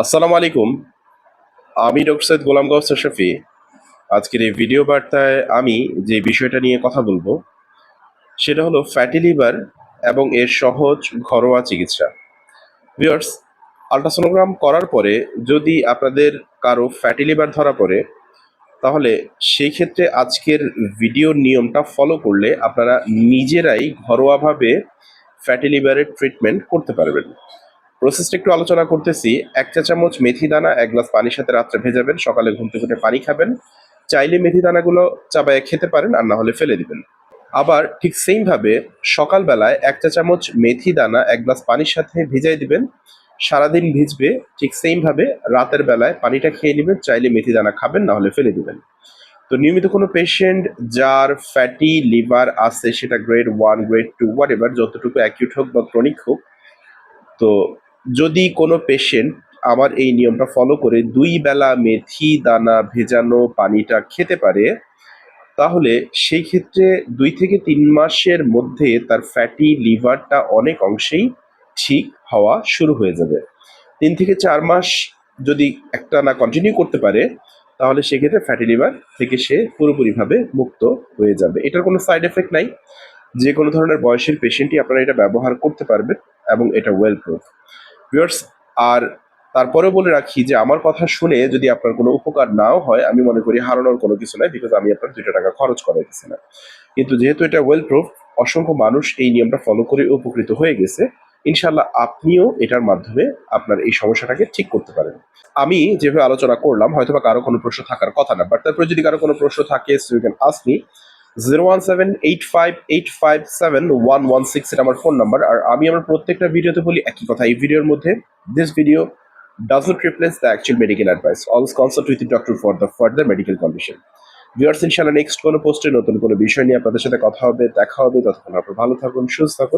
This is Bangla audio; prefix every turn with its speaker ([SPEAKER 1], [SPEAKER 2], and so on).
[SPEAKER 1] আসসালামু আলাইকুম। আমি ডক্টর সৈয়দ গোলাম গৌহর শফি। আজকের এই ভিডিও বার্তায় আমি যে বিষয়টা নিয়ে কথা বলবো সেটা হলো ফ্যাটি লিভার এবং এর সহজ ঘরোয়া চিকিৎসা। ভিউয়ার্স, আল্ট্রাসোনোগ্রাম করার পরে যদি আপনাদের কারো ফ্যাটি লিভার ধরা পড়ে, তাহলে সেই ক্ষেত্রে আজকের ভিডিওর নিয়মটা ফলো করলে আপনারা নিজেরাই ঘরোয়াভাবে ফ্যাটি লিভারের ট্রিটমেন্ট করতে পারবেন। প্রসেসটা একটু আলোচনা করতেছি। ১ চা চামচ মেথি দানা ১ গ্লাস পানির সাথে রাত্রে ভেজাবেন, সকালে ঘুম থেকে উঠে পানি খাবেন। চাইলে মেথি দানাগুলো চাবায়ে খেতে পারেন, আর না হলে ফেলে দিবেন। আবার ঠিক সেম ভাবে সকালবেলায় ১ চা চামচ মেথি দানা ১ গ্লাস পানির সাথে ভিজায় দিবেন। সারাদিন ভিজবে। ঠিক সেম ভাবে রাতের বেলায় পানিটা খেয়ে নিবেন। চাইলে মেথি দানা খাবেন, না হলে ফেলে দিবেন। তো নিয়মিত কোনো পেশেন্ট যার ফ্যাটি লিভার আছে, সেটা গ্রেড 1, গ্রেড 2 হোয়াটএভার, যতটুকু অ্যাকিউট হোক বা ক্রনিক হোক, তো যদি কোনো পেশেন্ট আমার এই নিয়মটা ফলো করে ২ বেলা মেথি দানা ভেজানো পানিটা খেতে পারে, তাহলে সেই ক্ষেত্রে ২ থেকে ৩ মাসের মধ্যে তার ফ্যাটি লিভারটা অনেক অংশেই ঠিক হওয়া শুরু হয়ে যাবে। ৩ থেকে ৪ মাস যদি একটানা কন্টিনিউ করতে পারে, তাহলে সেক্ষেত্রে ফ্যাটি লিভার থেকে সে পুরোপুরিভাবে মুক্ত হয়ে যাবে। এটার কোনো সাইড এফেক্ট নাই। যে কোনো ধরনের বয়সের পেশেন্টই আপনারা এটা ব্যবহার করতে পারবেন এবং এটা ওয়েল প্রুফ। ভিউয়ার্স, আর তারপরেও বলে রাখি যে আমার কথা শুনে যদি আপনার কোনো উপকার নাও হয়, আমি মনে করি হারানোর কোনো কিছু নাই, বিকজ আমি আপনার ২ টাকা খরচ করাইতেছি না। কিন্তু যেহেতু এটা ওয়েল প্রুফ, অসংখ্য মানুষ এই নিয়মটা ফলো করে উপকৃত হয়ে গেছে। ইনশাআল্লাহ আপনিও এটার মাধ্যমে আপনার এই সমস্যাটাকে ঠিক করতে পারেন। আমি যেভাবে আলোচনা করলাম, হয়তোবা কারো কোনো প্রশ্ন থাকার কথা না, বাট তারপরে যদি কারো কোনো প্রশ্ন থাকে, so you can ask me. 01785857116 এটা আমার ফোন নাম্বার। আর আমি আমার প্রত্যেকটা ভিডিওতে বলি একই কথা। এই ভিডিওর মধ্যে, this video does not replace the actual medical advice. Always consult with the doctor for the further medical condition. Viewers, ইনশাআল্লাহ নেক্সট কোনো পোস্টে নতুন কোনো বিষয় নিয়ে আপনাদের সাথে কথা হবে, দেখা হবে। ততক্ষণ আপনারা ভালো থাকুন, সুস্থ থাকুন।